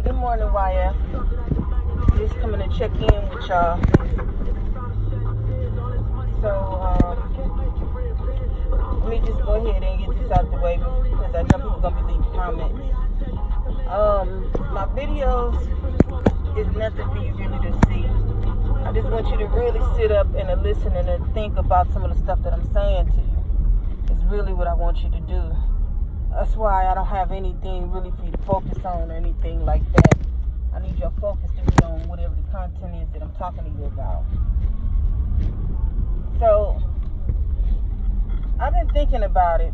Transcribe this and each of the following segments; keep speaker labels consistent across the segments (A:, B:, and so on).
A: Good morning, YF. Just coming to check in with y'all. So, let me just go ahead and get this out the way because I know people are going to be leaving comments. My videos is nothing for you really to see. I just want you to really sit up and listen and think about some of the stuff that I'm saying to you. It's really what I want you to do. That's why I don't have anything really for you to focus on or anything like that. I need your focus to be on whatever the content is that I'm talking to you about. So, I've been thinking about it,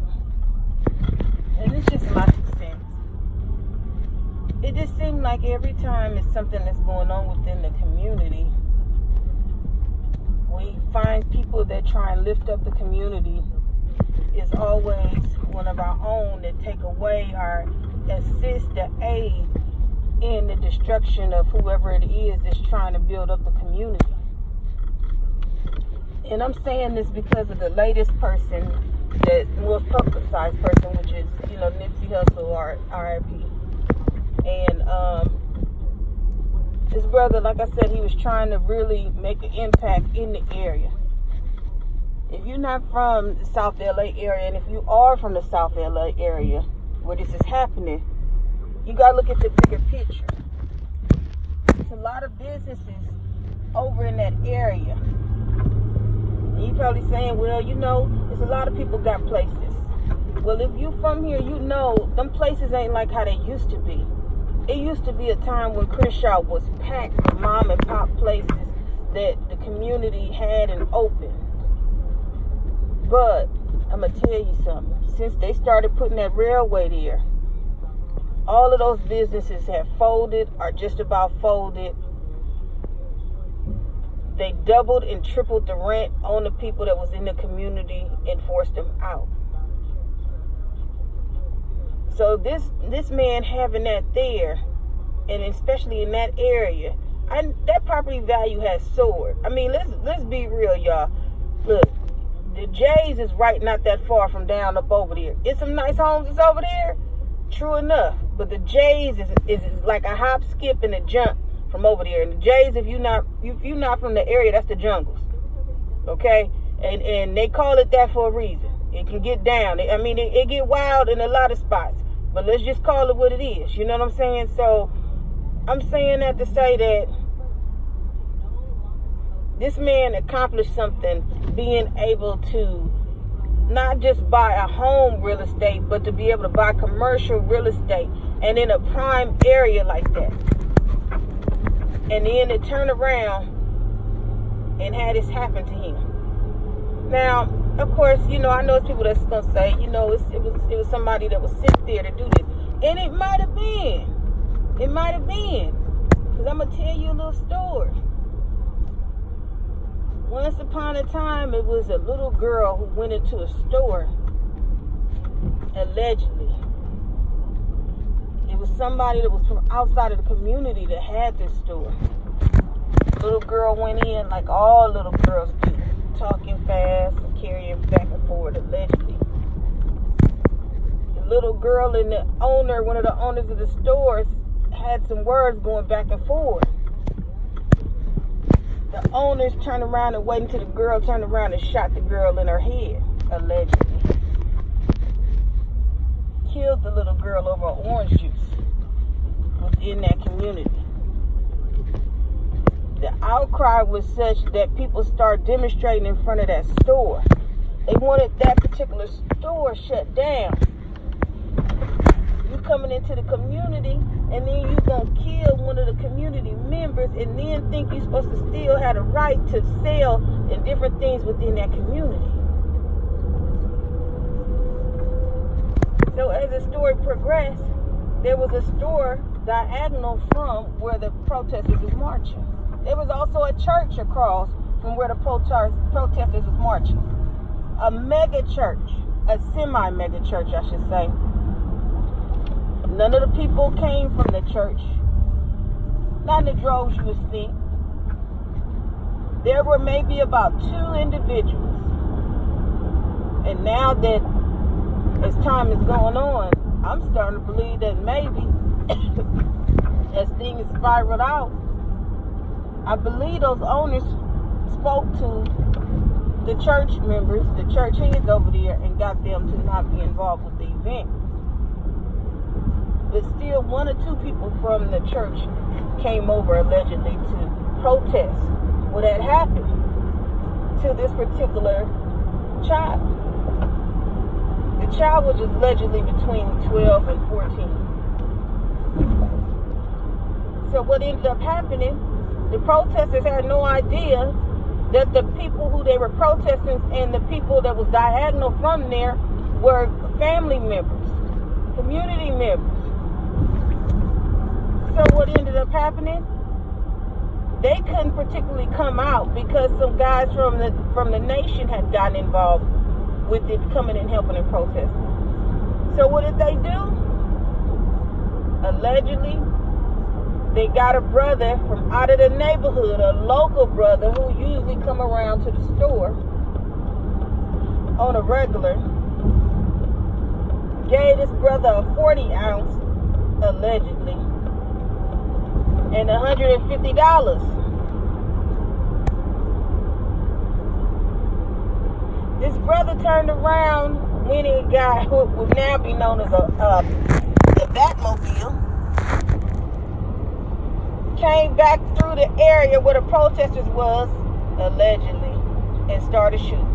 A: and it's just my 2 cents. It just seems like every time it's something that's going on within the community, we find people that try and lift up the community. Is always one of our own that take away or assist or aid in the destruction of whoever it is that's trying to build up the community. And I'm saying this because of the latest person, that most publicized person, which is, Nipsey Hussle, R.I.P. And his brother, like I said, he was trying to really make an impact in the area. If you're not from the South LA area, and if you are from the South LA area where this is happening, you got to look at the bigger picture. There's a lot of businesses over in that area. And you're probably saying, well, there's a lot of people got places. Well, if you from here, them places ain't like how they used to be. It used to be a time when Crenshaw was packed with mom and pop places that the community had and opened. But I'm going to tell you something. Since they started putting that railway there, all of those businesses have folded or just about folded. They doubled and tripled the rent on the people that was in the community and forced them out. So this man having that there, and especially in that area, that property value has soared. I mean, let's be real, y'all. Look. The J's is right not that far from down up over there. It's some nice homes that's over there. True enough. But the J's is like a hop, skip, and a jump from over there. And the J's, if you're not from the area, that's the jungles. Okay? And they call it that for a reason. It can get down. It get wild in a lot of spots. But let's just call it what it is. You know what I'm saying? So I'm saying that to say that this man accomplished something, being able to not just buy a home real estate, but to be able to buy commercial real estate, and in a prime area like that. And then to turn around and have this happen to him. Now, of course, I know it's people that's gonna say, it was somebody that was sent there to do this, and it might have been. Because I'm gonna tell you a little story. Once upon a time, it was a little girl who went into a store, allegedly. It was somebody that was from outside of the community that had this store. The little girl went in like all little girls do, talking fast and carrying back and forth, allegedly. The little girl and the owner, one of the owners of the stores, had some words going back and forth. The owners turned around and waited until the girl turned around and shot the girl in her head, allegedly. Killed the little girl over orange juice within that community. The outcry was such that people started demonstrating in front of that store. They wanted that particular store shut down. You coming into the community, and then you gonna kill one of the community members, and then think you're supposed to still have the right to sell and different things within that community. So as the story progressed, there was a store diagonal from where the protesters was marching. There was also a church across from where the protesters was marching. A mega church, a semi-mega church, I should say. None of the people came from the church. Not in the droves you would think. There were maybe about 2 individuals. And now that as time is going on, I'm starting to believe that maybe as things spiraled out, I believe those owners spoke to the church members, the church heads over there, and got them to not be involved with the event. But still, one or two people from the church came over allegedly to protest what had happened to this particular child. The child was allegedly between 12 and 14. So what ended up happening, the protesters had no idea that the people who they were protesting and the people that was diagonal from there were family members, community members. So what ended up happening, they couldn't particularly come out because some guys from the nation had gotten involved with it, coming and helping and protesting. So what did they do? Allegedly, they got a brother from out of the neighborhood, a local brother who usually come around to the store on a regular, gave this brother a 40 ounce, allegedly, and $150. This brother turned around when he got what would now be known as the Batmobile, came back through the area where the protesters was, allegedly, and started shooting.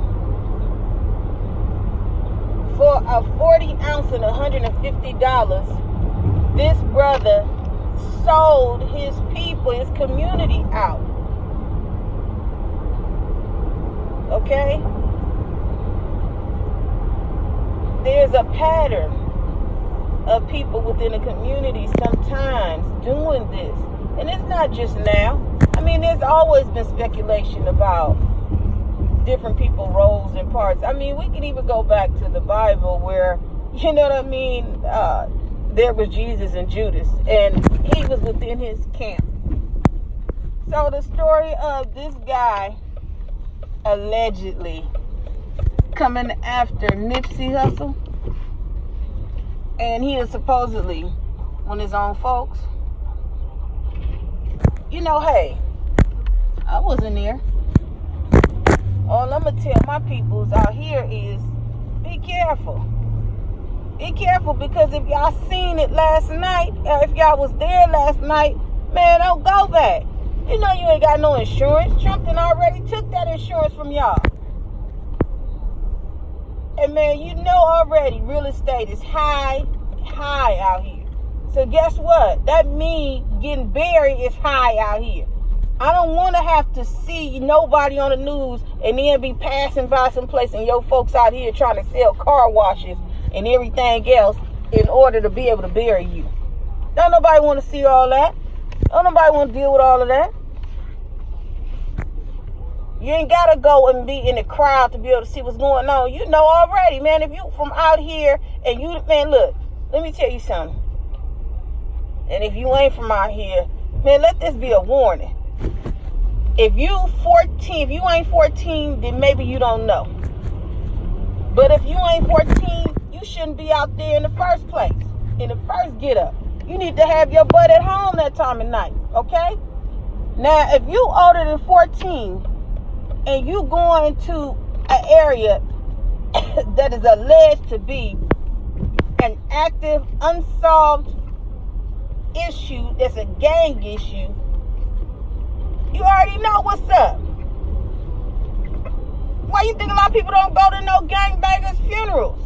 A: For a 40 ounce and $150, this brother sold his people, his community out. Okay? There's a pattern of people within a community sometimes doing this. And it's not just now. I mean, there's always been speculation about different people's roles and parts. I mean, we can even go back to the Bible where, you know what I mean, there was Jesus and Judas, and he was within his camp. So the story of this guy allegedly coming after Nipsey Hussle, and he is supposedly one of his own folks. You know, hey, I wasn't there. All I'm going to tell my peoples out here is be careful. Be careful, because if y'all seen it last night, or if y'all was there last night, man, don't go back. You know you ain't got no insurance. Trump done already took that insurance from y'all. And man, you know already real estate is high out here. So guess what? That means getting buried is high out here. I don't want to have to see nobody on the news and then be passing by someplace and your folks out here trying to sell car washes and everything else in order to be able to bury you. Don't nobody want to see all that. Don't nobody want to deal with all of that. You ain't got to go and be in the crowd to be able to see what's going on. You know already, man. If you from out here and you, man, look, let me tell you something. And if you ain't from out here, man, let this be a warning. If you ain't 14, then maybe you don't know. But if you ain't 14, you shouldn't be out there in the first place, in the first get up. You need to have your butt at home that time of night, okay? Now, if you older than 14 and you going to an area that is alleged to be an active, unsolved issue, that's a gang issue, you already know what's up. Why you think a lot of people don't go to no gangbangers' funerals?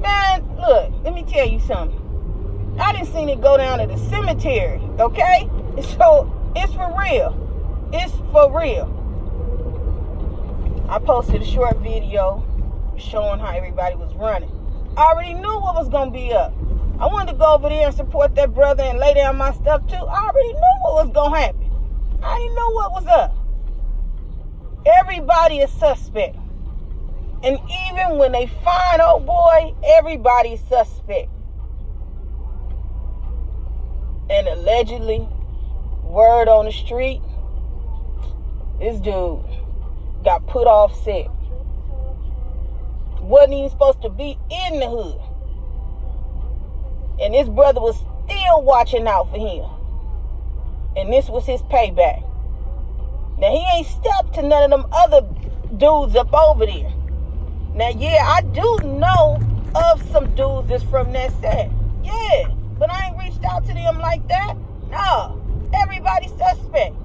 A: Man, look, let me tell you something. I done seen it go down to the cemetery, okay? So, it's for real. It's for real. I posted a short video showing how everybody was running. I already knew what was going to be up. I wanted to go over there and support that brother and lay down my stuff too. I already knew what was going to happen. I didn't know what was up. Everybody is suspect. And even when they find old boy, everybody's suspect. And allegedly, word on the street, this dude got put off set. Wasn't even supposed to be in the hood. And his brother was still watching out for him. And this was his payback. Now, he ain't stepped to none of them other dudes up over there. Now, yeah, I do know of some dudes that's from that set. Yeah, but I ain't reached out to them like that. No, everybody's suspect.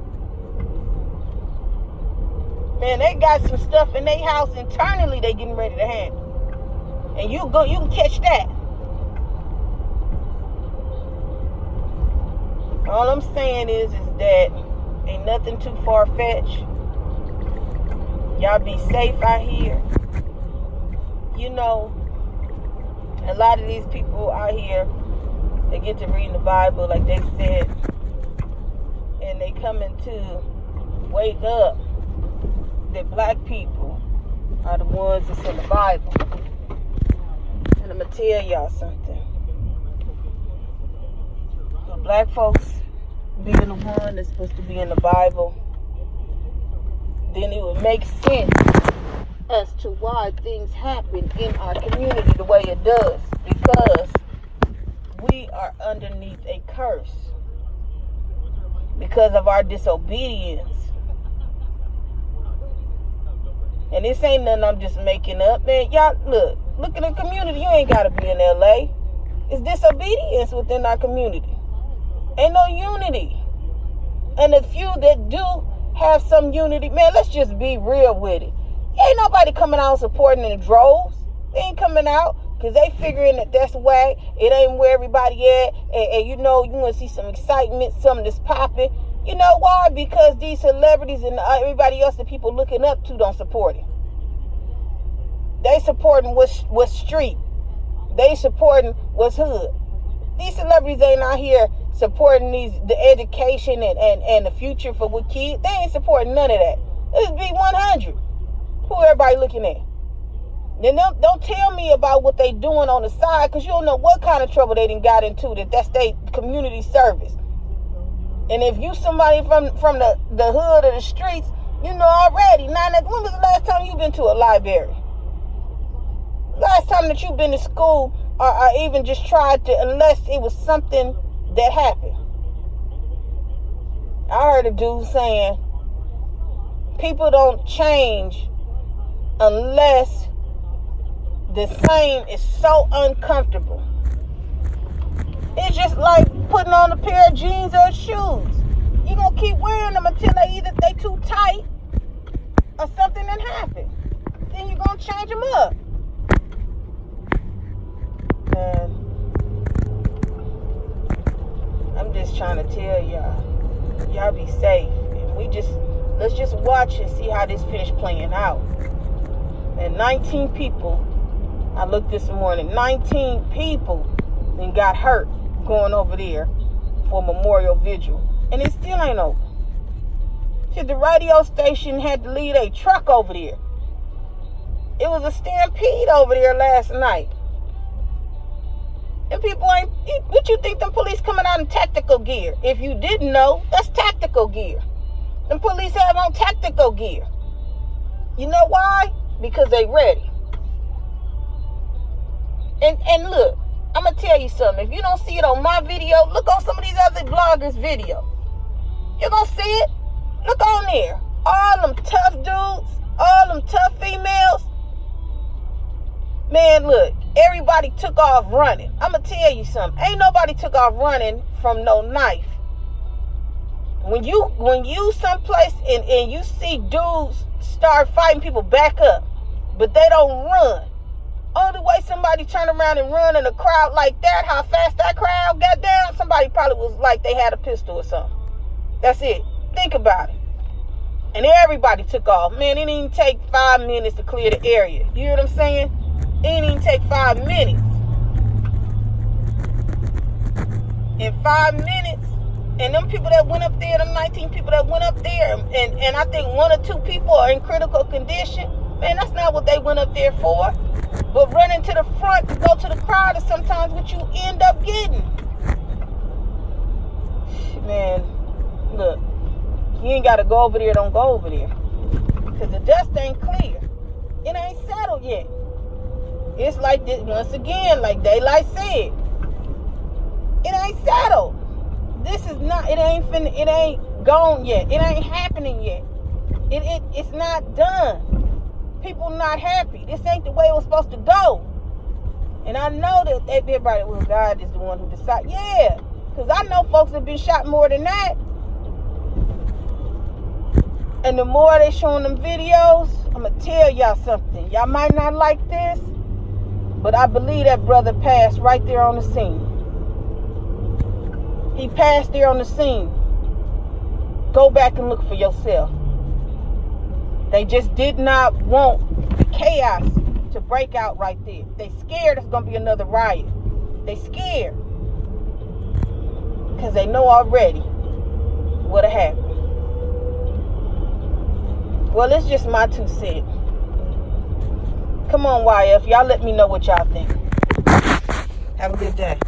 A: Man, they got some stuff in their house internally they getting ready to handle. And you can catch that. All I'm saying is that ain't nothing too far-fetched. Y'all be safe out here. You know, a lot of these people out here, they get to reading the Bible like they said, and they coming to wake up that black people are the ones that's in the Bible. And I'm going to tell y'all something. The black folks being the one that's supposed to be in the Bible, then it would make sense as to why things happen in our community the way it does. Because we are underneath a curse because of our disobedience. And this ain't nothing I'm just making up. Man, y'all, look at the community. You ain't got to be in LA. It's disobedience within our community. Ain't no unity. And the few that do have some unity, man, let's just be real with it. Ain't nobody coming out supporting in the droves. They ain't coming out because they figuring that that's the way. It ain't where everybody at. And you know, you want to see some excitement, something that's popping. You know why? Because these celebrities and everybody else that people looking up to don't support it. They supporting what's street. They supporting what's hood. These celebrities ain't out here supporting the education and the future for what kids. They ain't supporting none of that. Let's be 100. Who everybody looking at? Then don't tell me about what they doing on the side, because you don't know what kind of trouble they done got into. That's their community service. And if you somebody from the hood or the streets, you know already. Now, when was the last time you been to a library? Last time that you been to school or even just tried to, unless it was something that happened. I heard a dude saying, people don't change unless the same is so uncomfortable. It's just like putting on a pair of jeans or shoes. You're going to keep wearing them until they too tight or something that happened. Then you're going to change them up. And I'm just trying to tell y'all be safe. And let's just watch and see how this finish playing out. And 19 people, I looked this morning, 19 people and got hurt going over there for Memorial Vigil. And it still ain't over. See, the radio station had to lead a truck over there. It was a stampede over there last night. And people ain't, what you think them police coming out in tactical gear? If you didn't know, that's tactical gear. Them police have on tactical gear. You know why? Because they ready. And look, I'm going to tell you something. If you don't see it on my video, look on some of these other bloggers' video. You're going to see it. Look on there. All them tough dudes, all them tough females. Man, look, everybody took off running. I'm going to tell you something. Ain't nobody took off running from no knife. When you someplace and you see dudes start fighting, people back up, but they don't run. Only way somebody turn around and run in a crowd like that, how fast that crowd got down, somebody probably was like they had a pistol or something. That's it. Think about it. And everybody took off. Man, it didn't even take 5 minutes to clear the area. You hear what I'm saying? It didn't even take 5 minutes. In 5 minutes, and them people that went up there, them 19 people that went up there, and I think 1 or 2 people are in critical condition. Man, that's not what they went up there for. But running to the front to go to the crowd is sometimes what you end up getting. Man, look, you ain't got to go over there, don't go over there. Because the dust ain't clear. It ain't settled yet. It's like this, once again, like Daylight said. It ain't settled. this is not, it ain't gone yet. It ain't happening yet. It's not done. People not happy. This ain't the way it was supposed to go. And I know that everybody, well, God is the one who decides. Yeah, because I know folks have been shot more than that. And the more they showing them videos, I'm going to tell y'all something. Y'all might not like this, but I believe that brother passed right there on the scene. He passed there on the scene. Go back and look for yourself. They just did not want the chaos to break out right there. They scared it's going to be another riot. They scared. Because they know already what'll happen. Well, it's just my 2 cents. Come on, YF. Y'all let me know what y'all think. Have a good day.